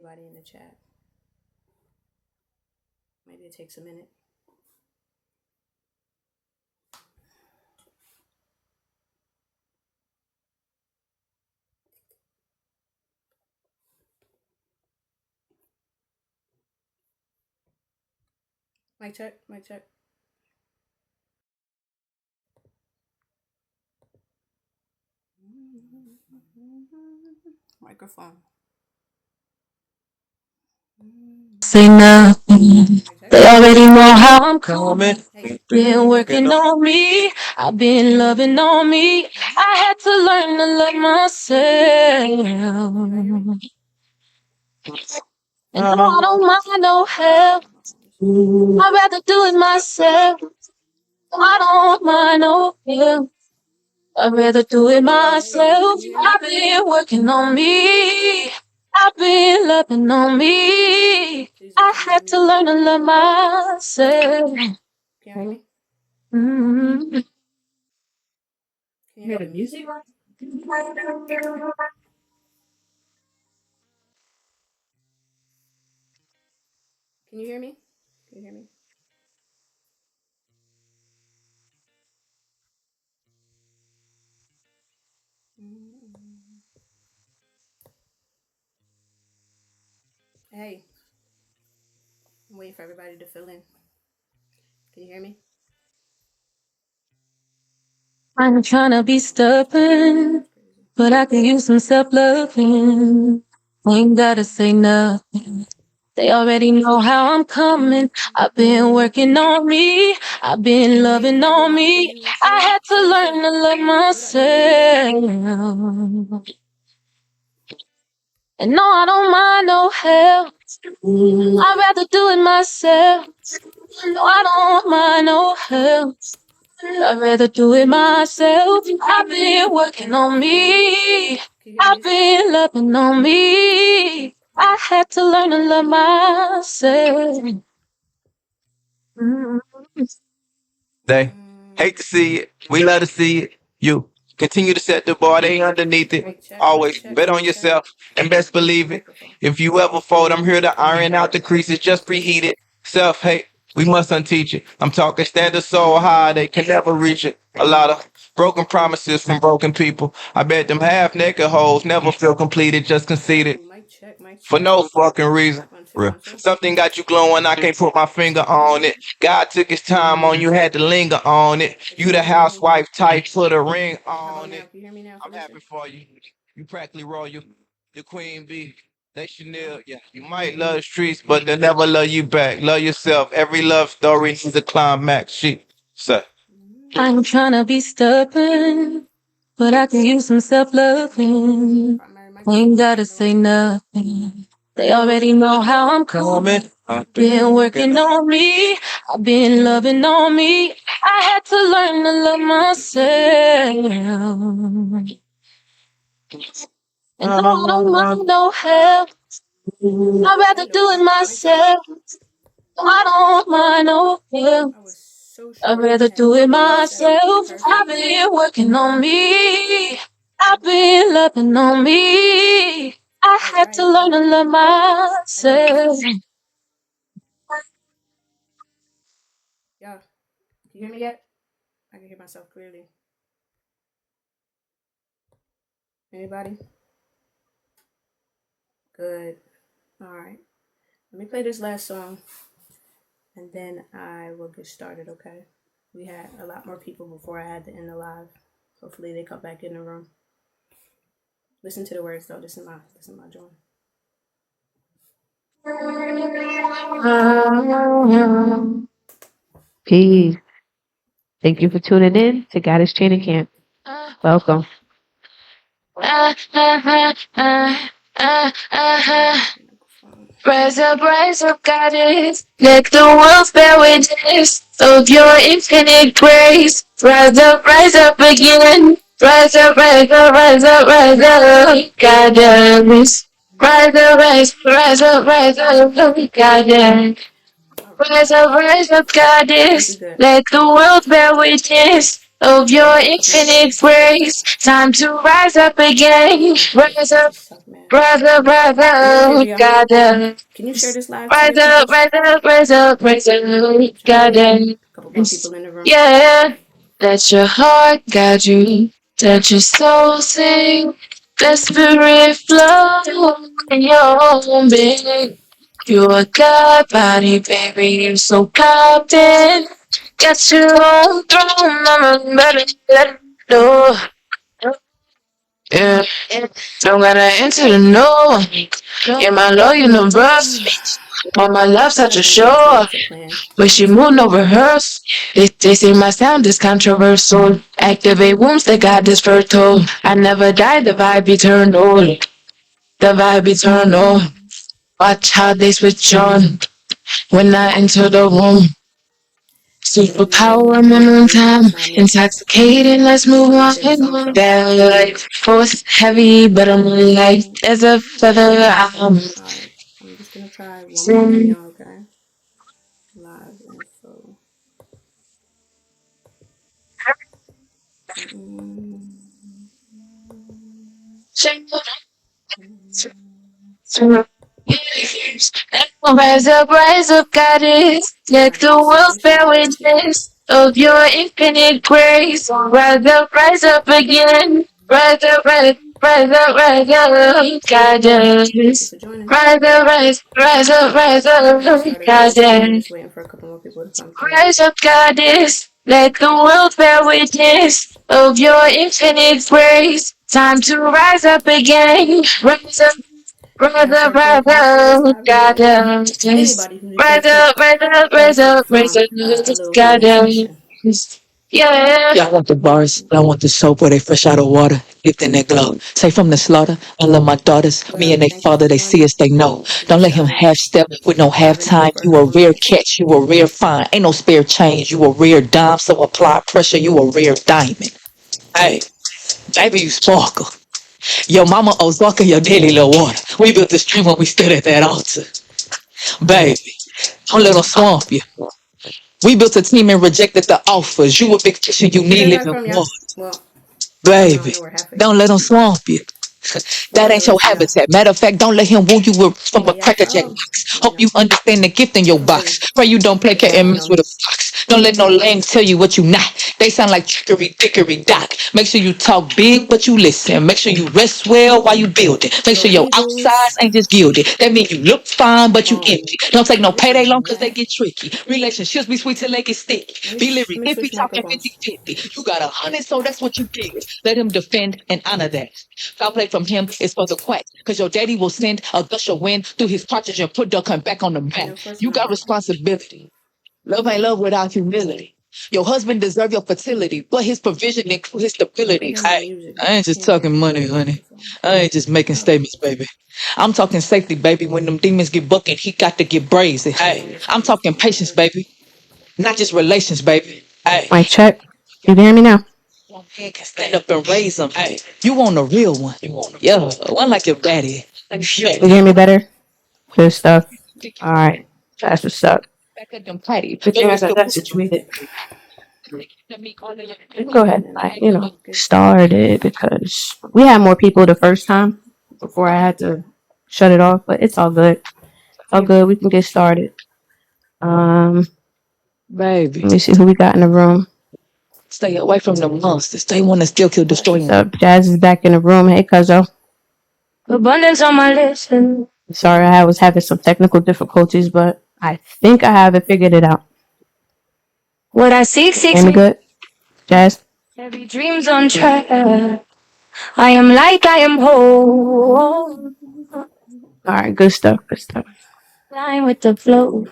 Everybody in the chat. Maybe it takes a minute. Mic check, mic check. Microphone. Say nothing. They already know how I'm coming. Been working on me. I've been loving on me. I had to learn to love myself. And no, I don't mind no help. I'd rather do it myself. I don't mind no help. I'd rather do it myself. I've been working on me. I've been loving on me. I had to learn to love myself. Can you hear me? Mm-hmm. Can you hear the music? Can you hear me? Can you hear me? Hey, I'm waiting for everybody to fill in. Can you hear me? I'm trying to be stubborn, but I can use some self-loving. Ain't gotta say nothing. They already know how I'm coming. I've been working on me. I've been loving on me. I had to learn to love myself. And no, I don't mind no help. I'd rather do it myself. No, I don't mind no help. I'd rather do it myself. I've been working on me. I've been loving on me. I had to learn to love myself. They hate to see it. We love to see it. You continue to set the bar. They underneath it. Always bet on yourself and best believe it. If you ever fold, I'm here to iron out the creases. Just preheat it. Self-hate, we must unteach it. I'm talking standards so high they can never reach it. A lot of broken promises from broken people. I bet them half-naked hoes never feel completed, just conceited. For no fucking reason. Something got you glowing, I can't put my finger on it. God took his time on you, had to linger on it. You the housewife type, put a ring on it. I'm happy for you. You practically royal. The queen bee. They Chanel, yeah. You might love the streets, but they'll never love you back. Love yourself. Every love story needs a climax. Shit. Sir. I'm trying to be stubborn, but I can use some self-loving. Ain't gotta say nothing. They already know how I'm coming. I've been working on me. I've been loving on me. I had to learn to love myself. And no, I don't mind no help. I'd rather do it myself. I don't mind no help. I'd rather do it myself. I've been working on me. I've been loving on me. I had to learn to love myself. Yeah. Can you hear me yet? I can hear myself clearly. Anybody? Good. All right. Let me play this last song and then I will get started, okay? We had a lot more people before I had to end the live. Hopefully they come back in the room. Listen to the words though. This is my joint. Peace. Thank you for tuning in to Goddess Training Camp. Welcome. Rise up, Goddess. Let the world bear witness of your infinite grace. Rise up again. Rise up, Goddess. Rise up, Goddess. Rise up, Goddess. Let the world bear witness of your infinite grace. Time to rise up again. Rise up, rise up, rise up. Gotta Can you share this live to rise your up, peoples? rise up, rise up, rise up. Try to get Gotta, a couple more people in the room. yeah. Let your heart guide you. Let your soul sing. Let spirit flow in your own being. You're a God body, baby. You're so confident. Get your own throne, mama. Better let it know. Yeah. Don't gotta enter the no. In my low universe. On my love, such a Something else show. needs a plan. But she moved no rehearse. They say my sound is controversial. Activate wombs that got this fertile. I never die, the vibe eternal. The vibe eternal. Watch how they switch on when I enter the room. Superpower, minimum time, intoxicated, let's move on. That life force heavy, but I'm light as a feather. Alright, I'm just gonna try one more video, okay? Live info. Rise up, goddess. Let Alright, the let's see. world Where should bear I go to? witness of your infinite grace. Rise up again. Rise up, Thank you goddess. for joining. Rise I up, started a live stream. I'm goddess. just waiting for a couple more people to come through. Rise up, goddess. Let the world bear witness of your infinite grace. Time to rise up again. After I ping people into this live video, Goddess. anybody who can pass me the phone, a little healing Goddess. session. Yeah. Yeah, I want the bars. I want the soap where they fresh out of water, dipped in their glow. Say from the slaughter, I love my daughters. Me Well, and they thank you for father, they see joining. us, they know. About to Don't get let him started. half step with no half Live info time. for a You a couple rare minutes. catch, you a rare find. Ain't no spare change, you a rare dime. So apply pressure, you a rare diamond. Hey, baby, you sparkle. Your mama Ozarka, your daddy Lil Water. We built this dream when we stood at that altar. Baby, don't let them swamp you. We built a team and rejected the offers. You a big fish and you Where need everybody living from, y'all? water. Well, I Baby, know we're halfway don't through. let them swamp you. That Love the ain't your rest of y'all. habitat. Matter of fact, don't let him woo you from a But yeah, cracker jack box. Hope you you understand the gift in your feel free box. Pray you don't play to cat tag and in mess on with me. a fox. Don't let no lame tell you what you not. They sound like trickery, dickory, doc. Make sure you talk big, but you listen. Make sure you rest well while you build it. Make Go sure your outsides Eagles. ain't just gilded. That means you look fine, but you Oh, empty. Don't take no this payday is loan cause they whack. get tricky. Relationships be sweet till they get sticky. Be Let lyric me if we switch talking microphones. 50-50. You got 100, so that's what you get. Let him defend and honor that. Foul play from him is for the quack. Cause your daddy will send a gush of wind through his cartridge and put duck hunt back on the And map. of course, You got my responsibility. Love ain't love without humility. Your husband deserve your fertility, but his provision include his I can stability. hear my Hey, music, I but I ain't just can't talking hear money, the honey. microphone. I ain't just making Oh, statements, baby. I'm talking safety, baby. When them demons get bucking, he got to get brazen. as Hey, long as I'm this talking thing patience, works. baby. Not just relations, baby. Hey, Mic check. You can hear me now? one man can stand up and raise them. Hey, you want a real one. Yeah, one like your daddy. You can hear me better? Good stuff. All right. That's what's up. Back at them patty. Good thing I got that situated. Go ahead and start it because we had more people the first time before I had to shut it off, but it's all good. All good. We can get started. Um, Baby, let me see who we got in the room. stay away from the monsters. They want to still kill, That's destroy, what's What's and up. up? Jazz is back in the room. Hey, Cuzzo. Abundance on my list. Sorry, I was having some technical difficulties, but I think I have it figured it out. What I seek, Hear me good? Jazz? every dream's on track. I am light, I am whole. All right, good stuff. Good stuff. Flying with the flow.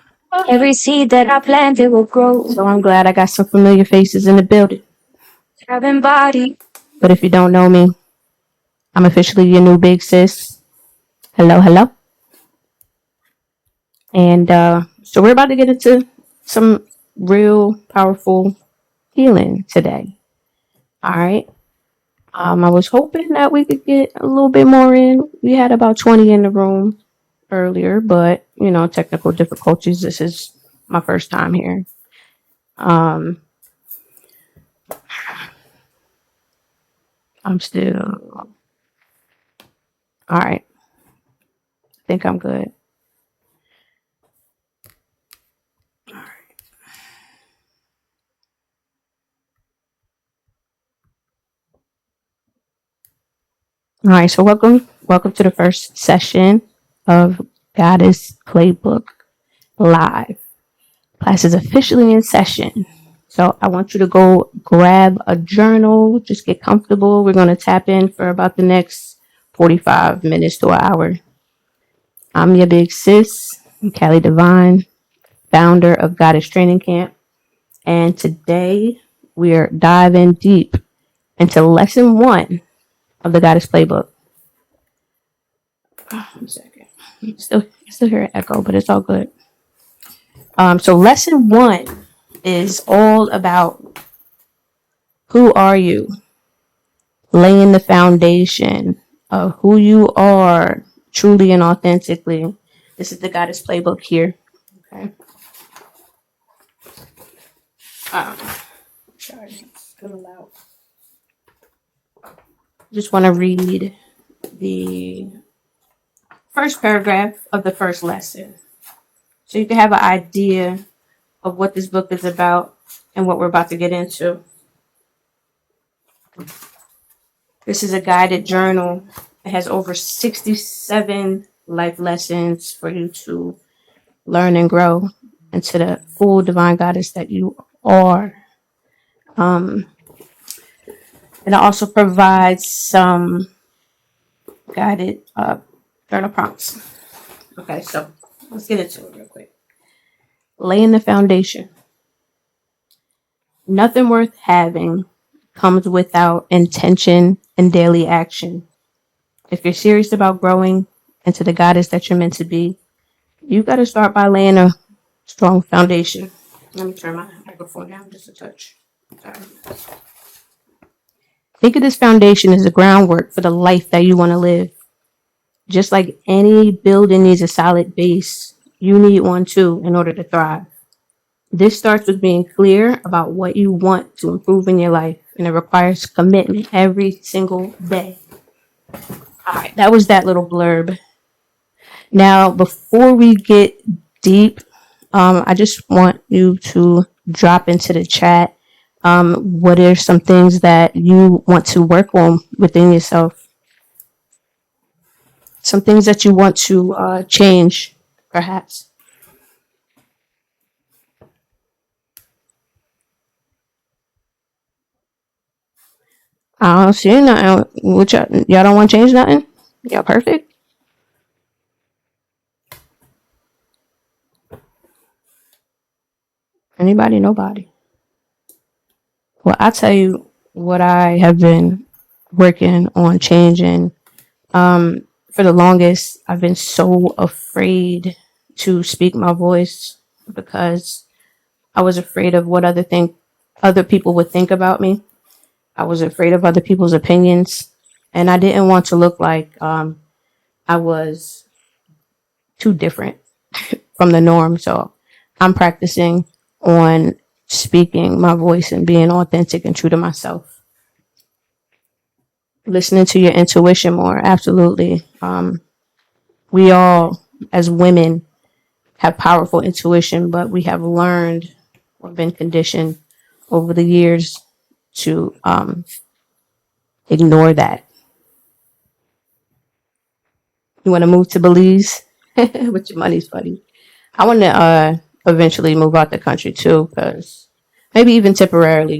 Every seed that I planted will grow. So I'm glad I got some familiar faces in the building. Having body. But if you don't know me, I'm officially your new big sis. Hello, hello. And so we're about to get into some real powerful healing today. All right. I was hoping that we could get a little bit more in. We had about 20 in the room earlier, but technical difficulties. This is my first time here. Um, I'm still all right. I think I'm good. All right, so welcome to the first session of Goddess Playbook Live. Class is officially in session. So I want you to go grab a journal, just get comfortable. We're going to tap in for about the next 45 minutes to an hour. I'm your big sis, Callie Divine, founder of Goddess Training Camp. And today we're diving deep into lesson 1 of the Goddess Playbook. Oh, 1 second. Still hear an echo, but it's all good. So lesson 1 is all about who are you? Laying the foundation of who you are truly and authentically. This is the Goddess Playbook here. Okay. Sorry, it's a little loud. Just want to read the first paragraph of the first lesson, so you can have an idea of what this book is about and what we're about to get into. This is a guided journal. It has over 67 life lessons for you to learn and grow into the full divine goddess that you are. And it also provides some guided journal prompts. Okay, so let's get into it real quick. Laying the foundation. Nothing worth having comes without intention and daily action. If you're serious about growing into the goddess that you're meant to be, you got to start by laying a strong foundation. Let me turn my microphone down just a touch. Sorry. Think of this foundation as the groundwork for the life that you want to live. Just like any building needs a solid base, you need one too in order to thrive. This starts with being clear about what you want to improve in your life, and it requires commitment every single day. All right, that was that little blurb. Now, before we get deep, I just want you to drop into the chat what are some things that you want to work on within yourself, some things that you want to change, perhaps. I don't see nothing. Which y'all don't want to change nothing? Y'all perfect? Anybody? Nobody. Well, I'll tell you what I have been working on changing. For the longest, I've been so afraid to speak my voice because I was afraid of what other people would think about me. I was afraid of other people's opinions, and I didn't want to look like I was too different from the norm. So I'm practicing on speaking my voice and being authentic and true to myself. Listening to your intuition more, absolutely. We all, as women, have powerful intuition, but we have learned or been conditioned over the years to ignore that. You want to move to Belize with your money's funny. I want to eventually move out the country too, because maybe even temporarily,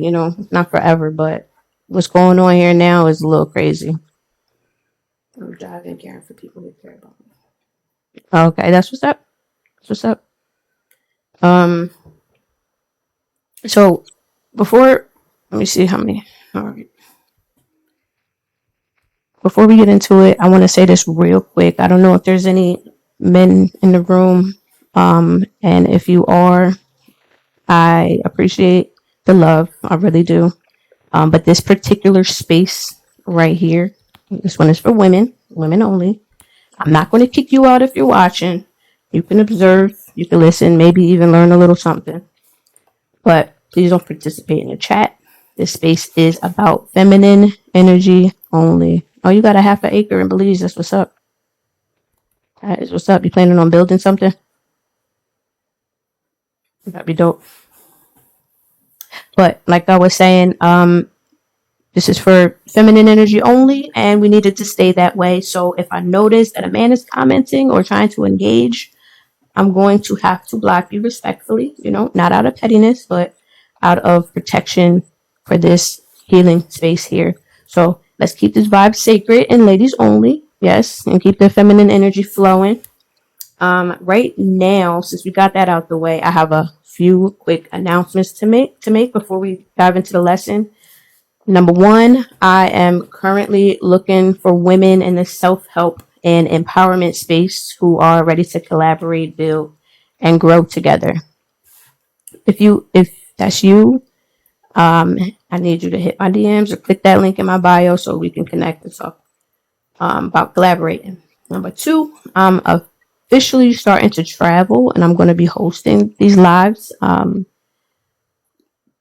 not forever, but what's going on here now is a little crazy. I'm driving, caring for people who care about me. Okay, that's what's up. That's what's up. So before, let me see how many. All right. Before we get into it, I want to say this real quick. I don't know if there's any men in the room. And if you are, I appreciate the love. I really do. But this particular space right here, this one is for women only. I'm not going to kick you out if you're watching. You can observe, you can listen, maybe even learn a little something. But please don't participate in the chat. This space is about feminine energy only. Oh, you got a half an acre in Belize. That's what's up. That is what's up. You planning on building something? That'd be dope. But like I was saying, this is for feminine energy only, and we needed to stay that way. So if I notice that a man is commenting or trying to engage, I'm going to have to block you respectfully, not out of pettiness, but out of protection for this healing space here. So let's keep this vibe sacred and ladies only. Yes, and keep the feminine energy flowing. Right now, since we got that out the way, I have a few quick announcements to make before we dive into the lesson. Number one, I am currently looking for women in the self-help and empowerment space who are ready to collaborate, build, and grow together. If that's you, I need you to hit my DMs or click that link in my bio so we can connect and talk about collaborating. Number two, I'm officially starting to travel, and I'm going to be hosting these lives,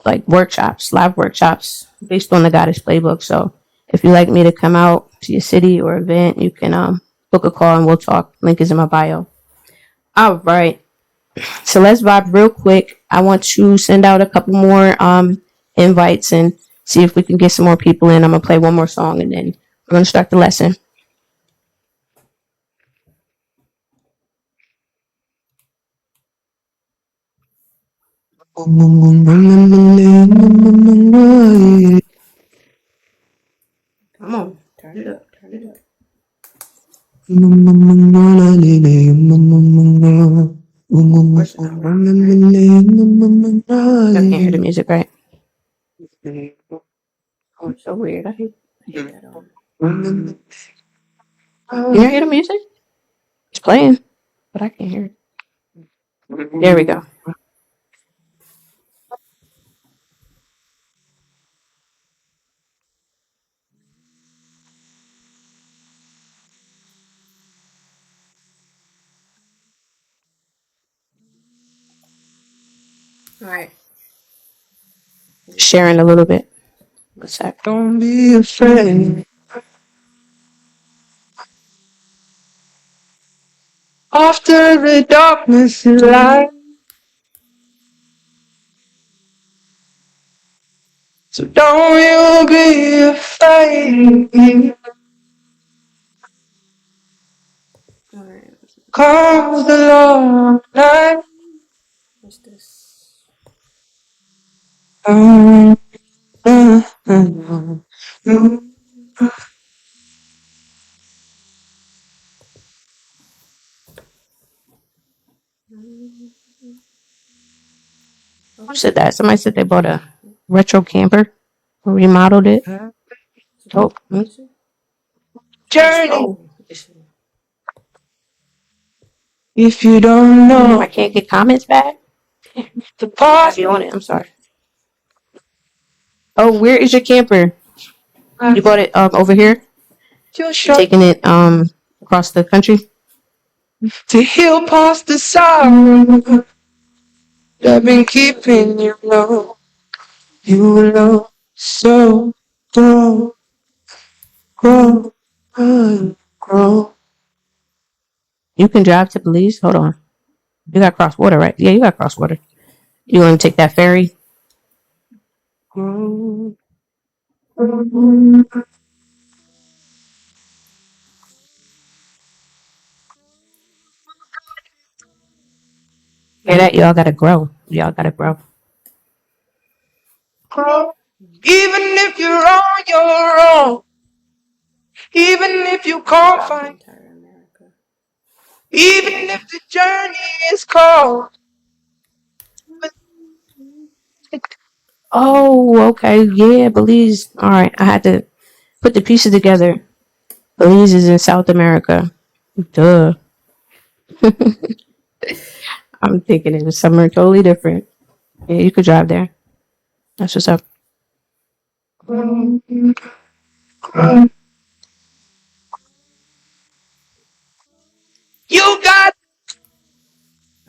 like live workshops based on the Goddess Playbook. So if you'd like me to come out to your city or event, you can book a call and we'll talk. Link is in my bio. All right. So let's vibe real quick. I want to send out a couple more invites and see if we can get some more people in. I'm going to play one more song and then we're going to start the lesson. Come on, turn it up. I can't hear the music, right? Oh, it's so weird. I hate that. Can you hear the music? It's playing, but I can't hear it. There we go. All right. Sharing a little bit. What's that? Don't be afraid. After the darkness is light. So don't you be afraid. Cause the long night. What's this? Who said that? Somebody said they bought a retro camper or remodeled it. Dope. Journey. If you don't know, I can't get comments back. The pause on it. I'm sorry. Oh, where is your camper? You bought it over here? Taking it across the country? To heal past the sorrow that been keeping you low. You low, so don't grow, grow. You can drive to Belize? Hold on. You got cross water, right? Yeah, you got cross water. You want to take that ferry? Hear that? Y'all gotta grow. Y'all gotta grow. Grow. Even if you're on your own. Even if you can't find. Even if the journey is cold. Oh, okay. Yeah, Belize. All right. I had to put the pieces together. Belize is in South America. Duh. I'm thinking it was somewhere totally different. Yeah, you could drive there. That's what's up. You got.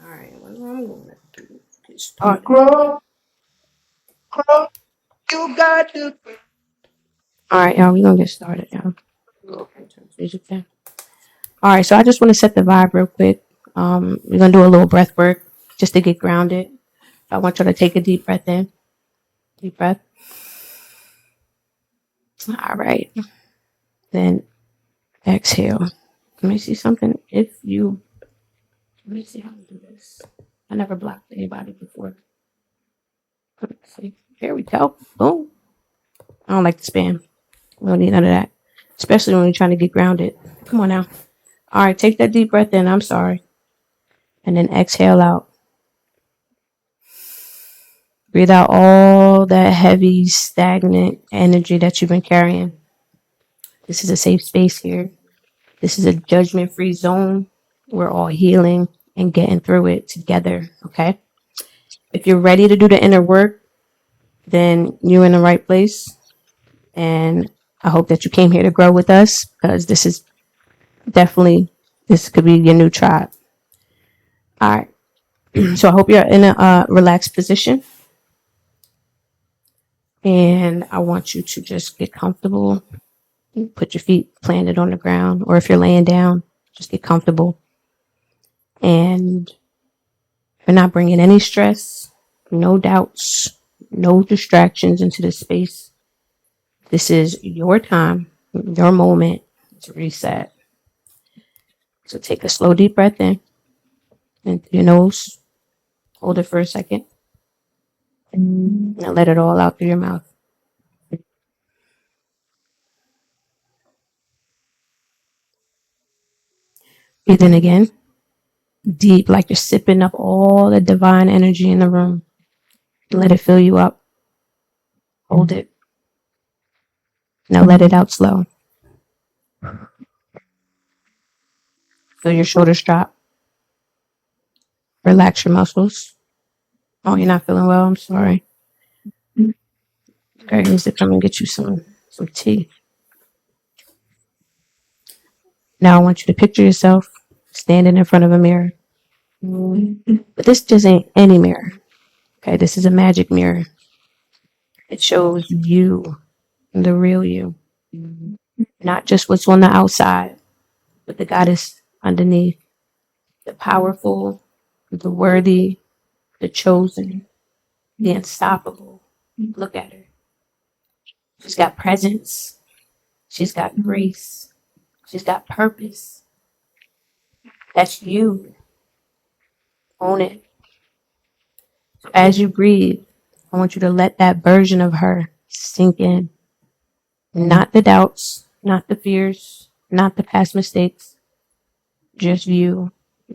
All right. What am I going to do? Grow. You got All right, y'all, we're going to get started, y'all. Music there. All right, so I just want to set the vibe real quick. We're going to do a little breath work just to get grounded. I want you to take a deep breath in. Deep breath. All right. Then exhale. Let me see something. Let me see how to do this. I never blocked anybody before. Let's see. Here we go. Boom. I don't like the spam. We don't need none of that. Especially when you're trying to get grounded. Come on now. All right, take that deep breath in. I'm sorry. And then exhale out. Breathe out all that heavy, stagnant energy that you've been carrying. This is a safe space here. This is a judgment-free zone. We're all healing and getting through it together, okay? If you're ready to do the inner work, then you're in the right place. And I hope that you came here to grow with us, because this could be your new tribe. All right. So I hope you're in a relaxed position. And I want you to just get comfortable. Put your feet planted on the ground, or if you're laying down, just get comfortable. And you're not bringing any stress, no doubts, no distractions into this space. This is your time, your moment to reset. So take a slow, deep breath in through your nose. Hold it for a second. And let it all out through your mouth. Breathe in again. Deep, like you're sipping up all the divine energy in the room. Let it fill you up. Hold it. Now let it out slow. Feel your shoulders drop. Relax your muscles. Oh, you're not feeling well? I'm sorry. Greg needs to come and get you some tea. Now I want you to picture yourself standing in front of a mirror. But this just ain't any mirror. Okay, this is a magic mirror. It shows you, the real you. Not just what's on the outside, but the goddess underneath. The powerful, the worthy, the chosen, the unstoppable. Look at her. She's got presence. She's got grace. She's got purpose. That's you. Own it. So as you breathe, I want you to let that version of her sink in. Not the doubts, not the fears, not the past mistakes. Just you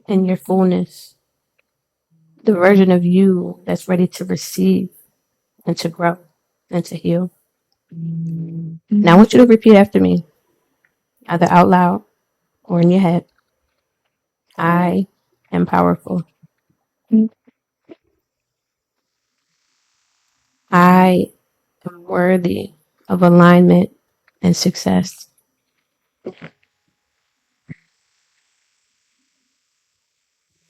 in your fullness. The version of you that's ready to receive and to grow and to heal. Now I want you to repeat after me, either out loud or in your head. I am powerful. I am worthy of alignment and success.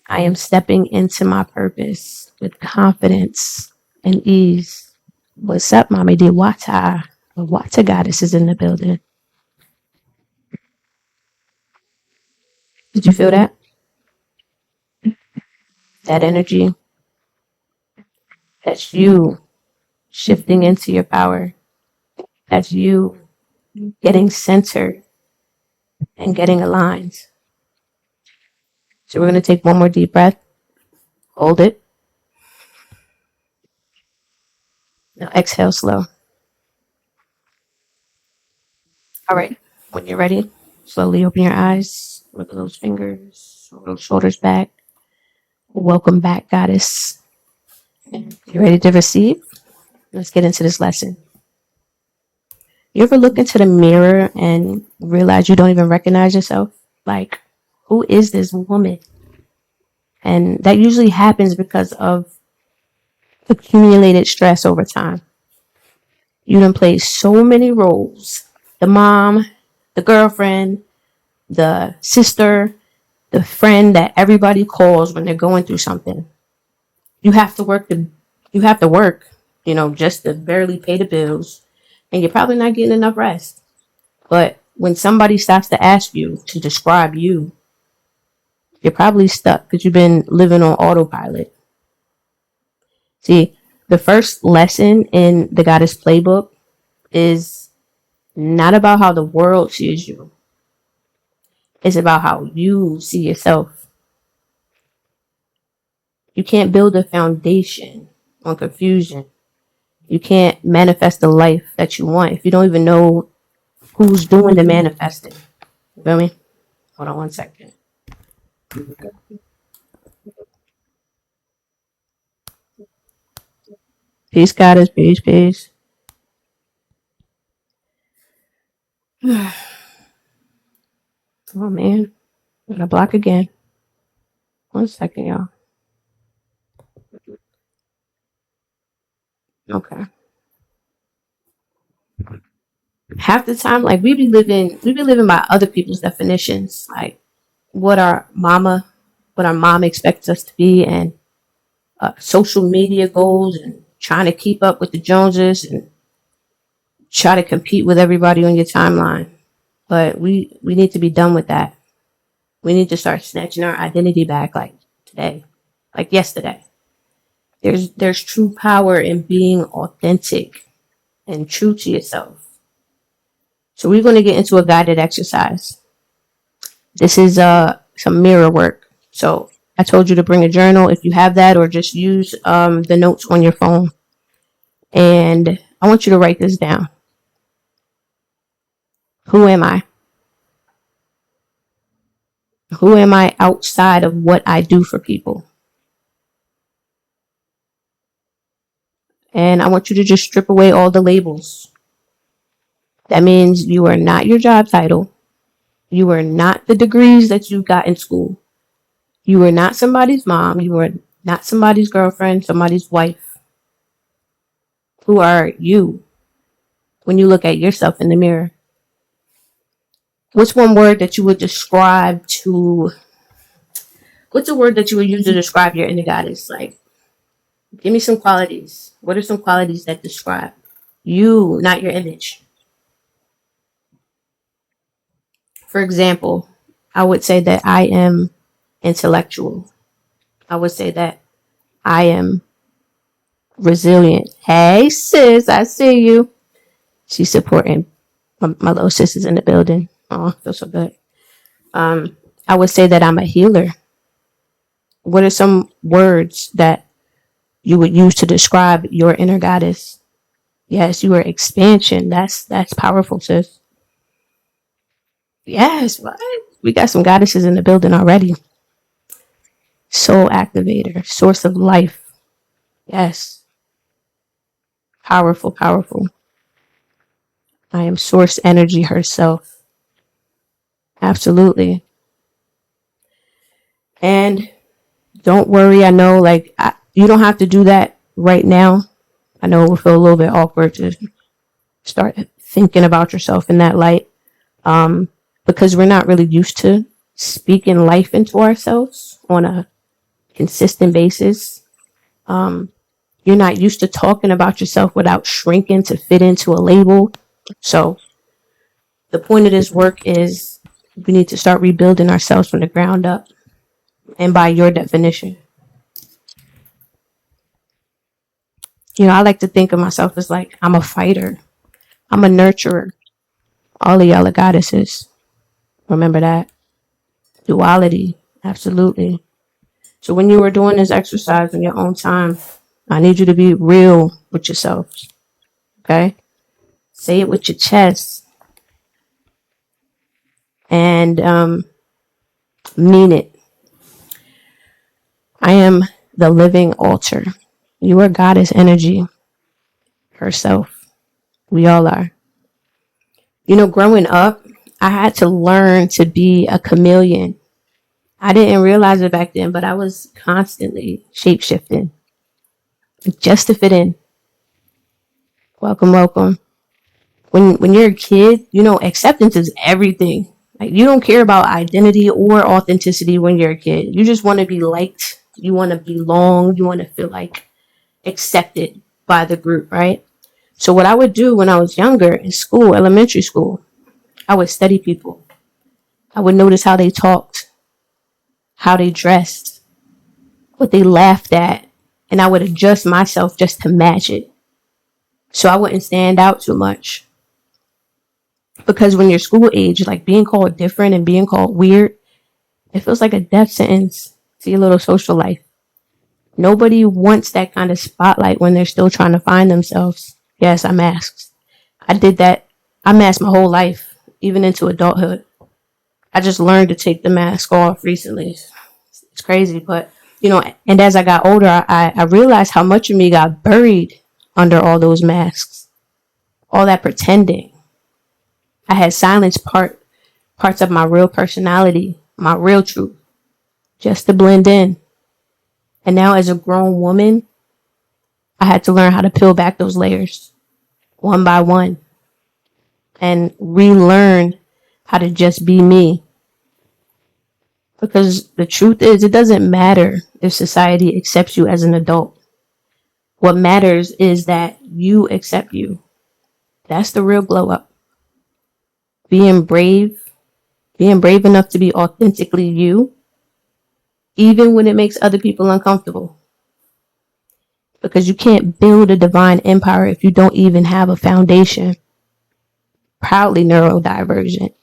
I am stepping into my purpose with confidence and ease. What's up, Mommy D? Wata? The Wata goddess is in the building. Did you feel that? That energy? That's you shifting into your power. That's you getting centered and getting aligned. So we're going to take one more deep breath. Hold it. Now exhale slow. All right. When you're ready, slowly open your eyes. Wiggle those fingers. Roll those shoulders back. Welcome back, goddess. You ready to receive? Let's get into this lesson. You ever look into the mirror and realize you don't even recognize yourself? Like, who is this woman? And that usually happens because of accumulated stress over time. You done played so many roles. The mom, the girlfriend, the sister, the friend that everybody calls when they're going through something. You have to work, just to barely pay the bills. and you're probably not getting enough rest. But when somebody starts to ask you to describe you, you're probably stuck because you've been living on autopilot. See, the first lesson in the Goddess Playbook is not about how the world sees you. It's about how you see yourself. You can't build a foundation on confusion. You can't manifest the life that you want if you don't even know who's doing the manifesting. You feel me? Hold on 1 second. Peace, Goddess. Peace, peace. Oh, man. I'm gonna block again. 1 second, y'all. Okay. Half the time, like, we be living by other people's definitions, like what our mom expects us to be, and social media goals, and trying to keep up with the Joneses and try to compete with everybody on your timeline. But we need to be done with that. We need to start snatching our identity back, like today, like yesterday. There's true power in being authentic and true to yourself. So we're going to get into a guided exercise. This is some mirror work. So I told you to bring a journal if you have that, or just use the notes on your phone. And I want you to write this down. Who am I? Who am I outside of what I do for people? And I want you to just strip away all the labels. That means you are not your job title. You are not the degrees that you got in school. You are not somebody's mom. You are not somebody's girlfriend, somebody's wife. Who are you when you look at yourself in the mirror? What's one word that you would describe to... What's a word that you would use to describe your inner goddess? Like, give me some qualities. What are some qualities that describe you, not your image? For example, I would say that I am intellectual. I would say that I am resilient. Hey, sis, I see you. She's supporting. My little sis is in the building. Oh, feels so good. I would say that I'm a healer. What are some words that you would use to describe your inner goddess? Yes, you are expansion. That's powerful, sis. Yes, what? We got some goddesses in the building already. Soul activator, source of life. Yes. Powerful, powerful. I am source energy herself. Absolutely. And don't worry. I know, like, you don't have to do that right now. I know it will feel a little bit awkward to start thinking about yourself in that light, because we're not really used to speaking life into ourselves on a consistent basis. You're not used to talking about yourself without shrinking to fit into a label. So the point of this work is we need to start rebuilding ourselves from the ground up, and by your definition. You know, I like to think of myself as like, I'm a fighter. I'm a nurturer. All of y'all are goddesses. Remember that. Duality. Absolutely. So when you are doing this exercise in your own time, I need you to be real with yourself. Okay? Say it with your chest. And mean it. I am the living altar. You are goddess energy herself. We all are. You know, growing up, I had to learn to be a chameleon. I didn't realize it back then, but I was constantly shape-shifting just to fit in. Welcome, welcome. When you're a kid, you know, acceptance is everything. Like, you don't care about identity or authenticity when you're a kid. You just want to be liked. You want to belong. You want to feel like accepted by the group, right? So what I would do when I was younger in school, elementary school, I would study people. I would notice how they talked, how they dressed, what they laughed at, and I would adjust myself just to match it. So I wouldn't stand out too much. Because when you're school age, like being called different and being called weird, it feels like a death sentence to your little social life. Nobody wants that kind of spotlight when they're still trying to find themselves. Yes, I masked. I did that. I masked my whole life, even into adulthood. I just learned to take the mask off recently. It's crazy, but and as I got older, I realized how much of me got buried under all those masks, all that pretending. I had silenced parts of my real personality, my real truth, just to blend in. And now, as a grown woman, I had to learn how to peel back those layers one by one and relearn how to just be me. Because the truth is, it doesn't matter if society accepts you as an adult. What matters is that you accept you. That's the real glow up. Being brave enough to be authentically you, even when it makes other people uncomfortable. Because you can't build a divine empire if you don't even have a foundation. Proudly neurodivergent.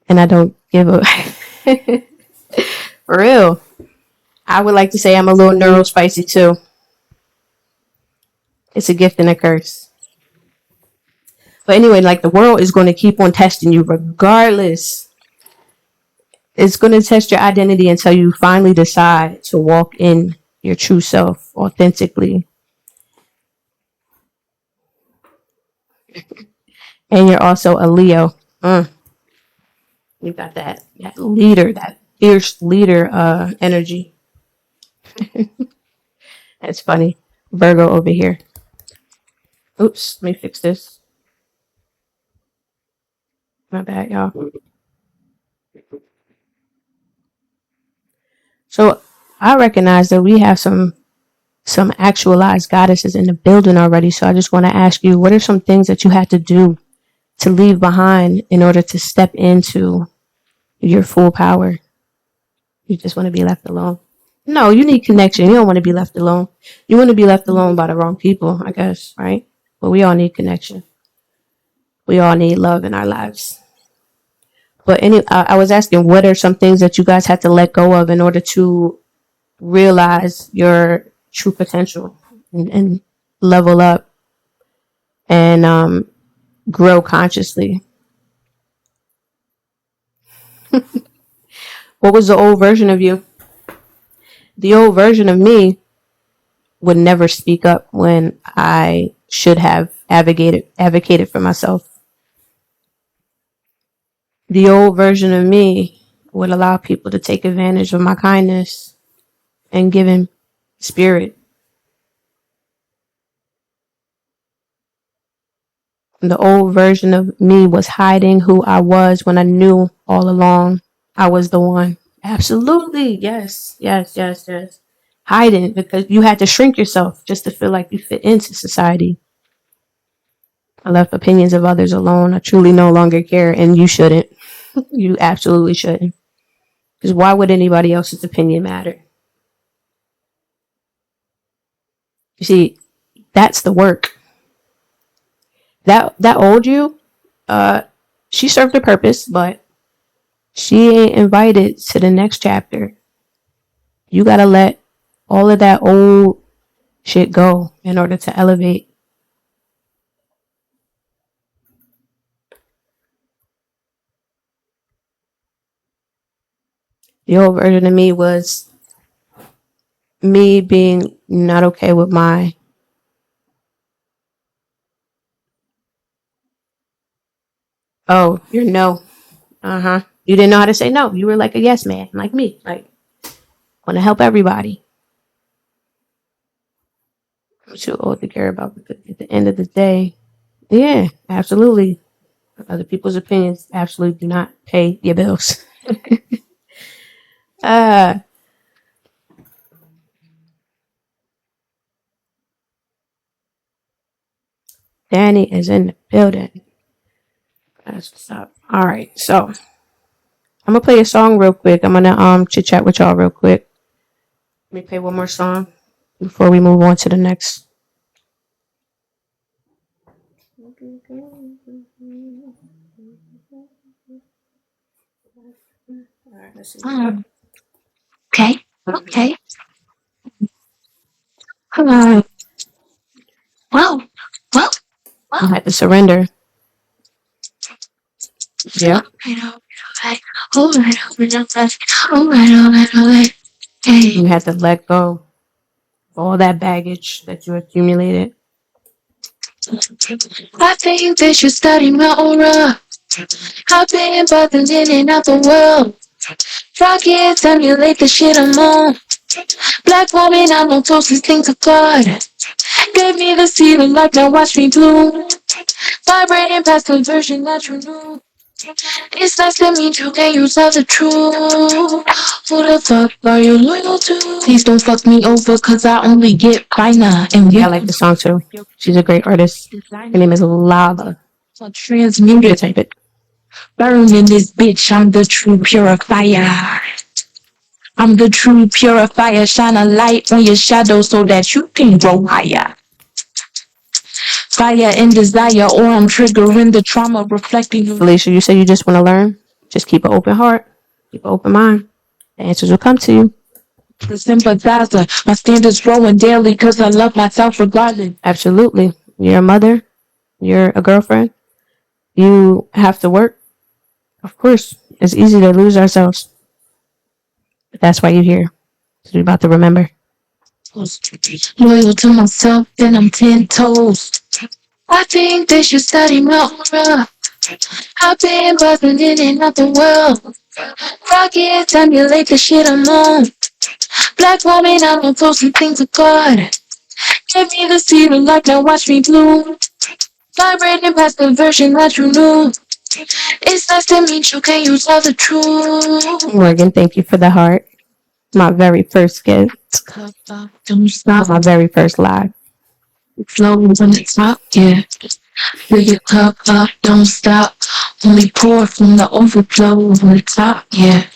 And I don't give a for real. I would like to say I'm a little neurospicy too. It's a gift and a curse. But anyway, like the world is going to keep on testing you regardless. It's going to test your identity until you finally decide to walk in your true self authentically. And you're also a Leo. You got that leader, that fierce leader energy. That's funny. Virgo over here. Oops, let me fix this. My bad, y'all. So I recognize that we have some actualized goddesses in the building already. So I just want to ask you, what are some things that you had to do to leave behind in order to step into your full power? You just want to be left alone. No, you need connection. You don't want to be left alone. You want to be left alone by the wrong people, I guess, right? But we all need connection. We all need love in our lives. But I was asking, what are some things that you guys had to let go of in order to realize your true potential and level up and grow consciously? What was the old version of you? The old version of me would never speak up when I should have advocated for myself. The old version of me would allow people to take advantage of my kindness and giving spirit. The old version of me was hiding who I was when I knew all along I was the one. Absolutely. Yes. Yes. Yes. Yes. Hiding because you had to shrink yourself just to feel like you fit into society. I left opinions of others alone. I truly no longer care, and you shouldn't. You absolutely shouldn't. Because why would anybody else's opinion matter? You see, that's the work. That old you, she served her purpose, but she ain't invited to the next chapter. You gotta let all of that old shit go in order to elevate. The old version of me was me being not okay with my oh, you're no. Uh-huh. You didn't know how to say no. You were like a yes man, like me. Like want to help everybody. I'm too old to care about because at the end of the day, yeah, absolutely. Other people's opinions absolutely do not pay your bills. uh Danny is in the building. That's what's up. All right, so I'm gonna play a song real quick. I'm gonna chit chat with y'all real quick. Let me play one more song before we move on to the next. All right, let's see. Okay. Okay. Hello. Well. I had to surrender. Yeah. All right. You had to let go of all that baggage that you accumulated. I think they should study my aura. I've been buzzing in and out the world. Rockets emulate the shit I'm on. Black woman, I'm no closest thing to God. Gave me the seed of life, now watch me bloom. Vibrating past conversion that you knew. It's nice to meet you, can you tell the truth? Who the fuck are you loyal to? Please don't fuck me over, cause I only get finer. And I like the song too. She's a great artist. Her name is Lava. Transmuted. Type it. Burning this bitch, I'm the true purifier. I'm the true purifier. Shine a light on your shadow so that you can grow higher. Fire and desire, or I'm triggering the trauma, reflecting you. Felicia, you say you just want to learn? Just keep an open heart, keep an open mind. The answers will come to you. The sympathizer, my standards growing daily because I love myself regardless. Absolutely. You're a mother. You're a girlfriend. You have to work. Of course, it's easy to lose ourselves. But that's why you're here. So you're about to remember. Loyal to myself, then I'm 10 toes. I think they should study my aura. I've been buzzing in and out the world. Rockets emulate the shit I'm on. Black woman, I'm no closest thing to God. Give me the seed of life, now watch me bloom. Vibrating past the version that you knew. It's nice to meet you, can you tell the truth? Morgan, thank you for the heart. My very first gift. Don't stop. My very first live. Flows on the top, yeah. Fill your cup up, don't stop. Only pour from the overflow on the top, yeah.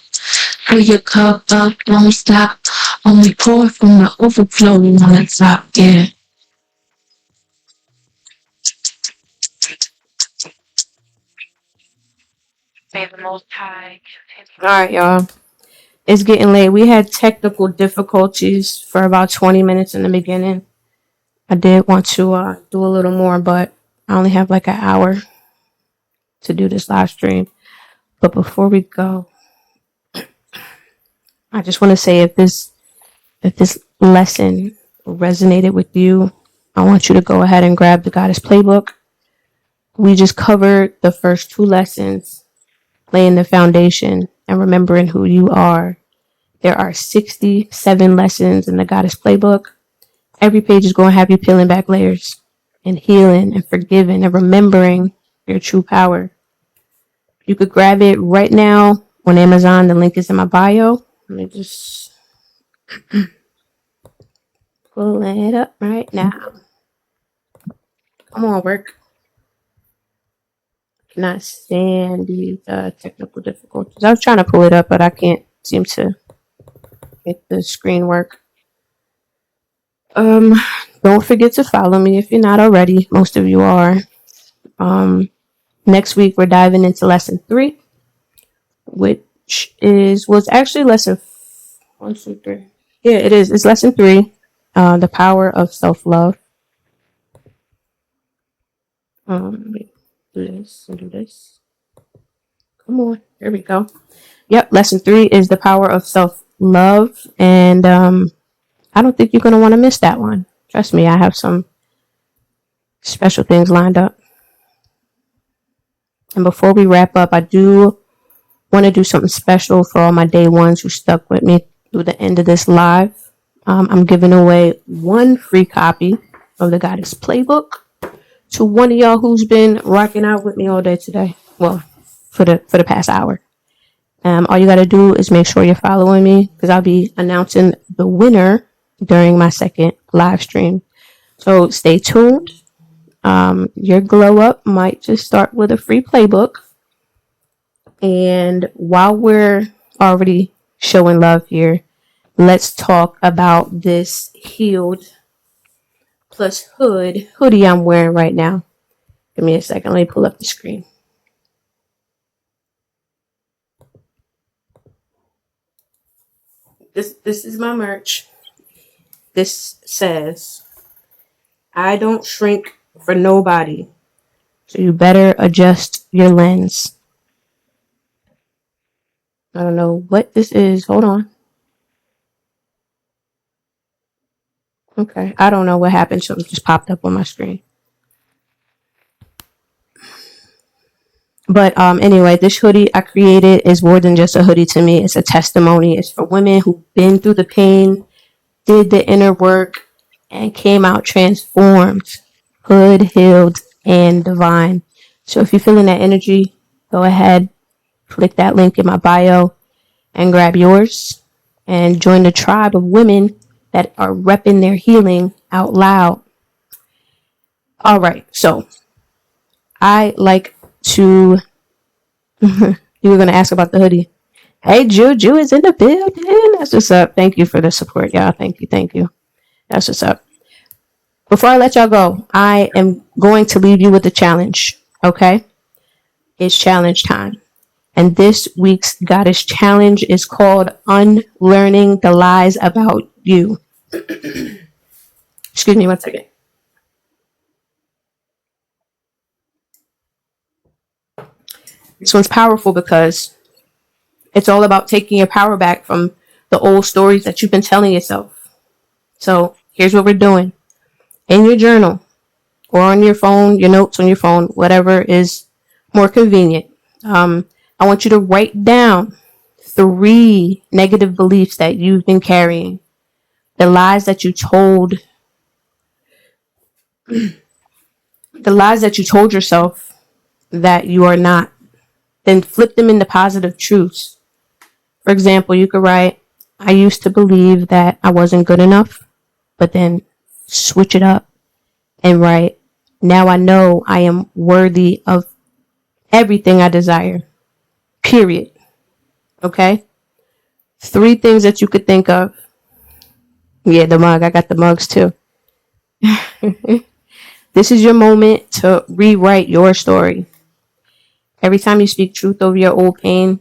Fill your cup up, don't stop. Only pour from the overflow on the top, yeah. All right, y'all. It's getting late. We had technical difficulties for about 20 minutes in the beginning. I did want to do a little more, but I only have like an hour to do this live stream. But before we go, I just want to say if this lesson resonated with you, I want you to go ahead and grab the Goddess Playbook. We just covered the first 2 lessons, laying the foundation and remembering who you are. There are 67 lessons in the Goddess Playbook. Every page is going to have you peeling back layers and healing and forgiving and remembering your true power. You could grab it right now on Amazon. The link is in my bio. Let me just pull it up right now. Come on, work. Not stand these technical difficulties. I was trying to pull it up, but I can't seem to make the screen work. Don't forget to follow me if you're not already. Most of you are. Next week we're diving into lesson 3, which was actually lesson 1, 2, 3. Yeah, it is. It's lesson 3. The power of self-love. Let me do this and do this. Come on. There we go. Yep. Lesson 3 is the power of self-love. And I don't think you're going to want to miss that one. Trust me, I have some special things lined up. And before we wrap up, I do want to do something special for all my day ones who stuck with me through the end of this live. I'm giving away 1 free copy of the Goddess Playbook to one of y'all who's been rocking out with me all day today. Well, for the past hour. All you got to do is make sure you're following me because I'll be announcing the winner during my second live stream. So stay tuned. Your glow up might just start with a free playbook. And while we're already showing love here, let's talk about this healed plus hoodie I'm wearing right now. Give me a second. Let me pull up the screen. This is my merch. This says, I don't shrink for nobody, so you better adjust your lens. I don't know what this is. Hold on. Okay. I don't know what happened. Something just popped up on my screen. But anyway, this hoodie I created is more than just a hoodie to me. It's a testimony. It's for women who've been through the pain, did the inner work, and came out transformed, hood, healed, and divine. So if you're feeling that energy, go ahead, click that link in my bio and grab yours and join the tribe of women that are repping their healing out loud. All right, so I like to. You were going to ask about the hoodie. Hey, Juju is in the building. That's what's up. Thank you for the support, y'all. Thank you. That's what's up. Before I let y'all go, I am going to leave you with a challenge, okay? It's challenge time. And this week's Goddess Challenge is called Unlearning the Lies About You. Excuse me one second. This one's powerful because it's all about taking your power back from the old stories that you've been telling yourself. So here's what we're doing. In your journal or on your phone, your notes on your phone, whatever is more convenient. I want you to write down 3 negative beliefs that you've been carrying. The lies that you told yourself that you are not. Then flip them into positive truths. For example, you could write, I used to believe that I wasn't good enough, but then switch it up and write, now I know I am worthy of everything I desire. Period. Okay? 3 things that you could think of. Yeah, the mug. I got the mugs too. This is your moment to rewrite your story. Every time you speak truth over your old pain,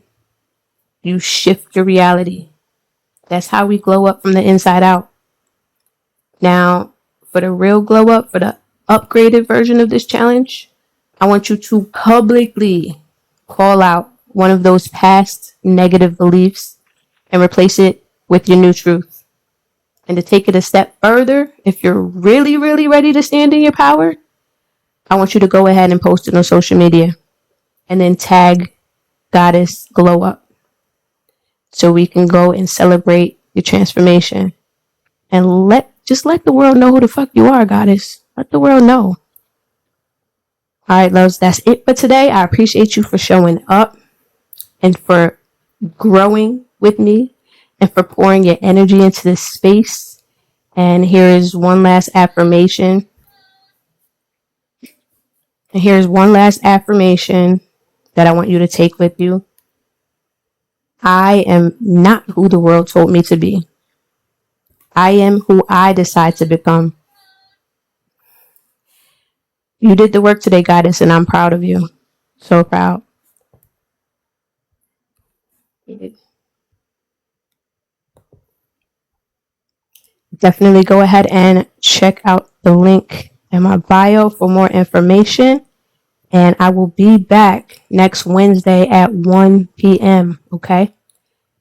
you shift your reality. That's how we glow up from the inside out. Now, for the real glow up, for the upgraded version of this challenge, I want you to publicly call out one of those past negative beliefs and replace it with your new truth. And to take it a step further, if you're really, really ready to stand in your power, I want you to go ahead and post it on social media and then tag Goddess Glow Up so we can go and celebrate your transformation and let the world know who the fuck you are, Goddess. Let the world know. All right, loves, that's it for today. I appreciate you for showing up and for growing with me and for pouring your energy into this space. And here is one last affirmation. That I want you to take with you. I am not who the world told me to be. I am who I decide to become. You did the work today, Goddess, and I'm proud of you. So proud. Definitely go ahead and check out the link in my bio for more information. And I will be back next Wednesday at 1 p.m. Okay?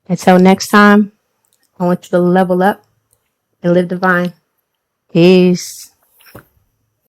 Until next time, I want you to level up and live divine. Peace.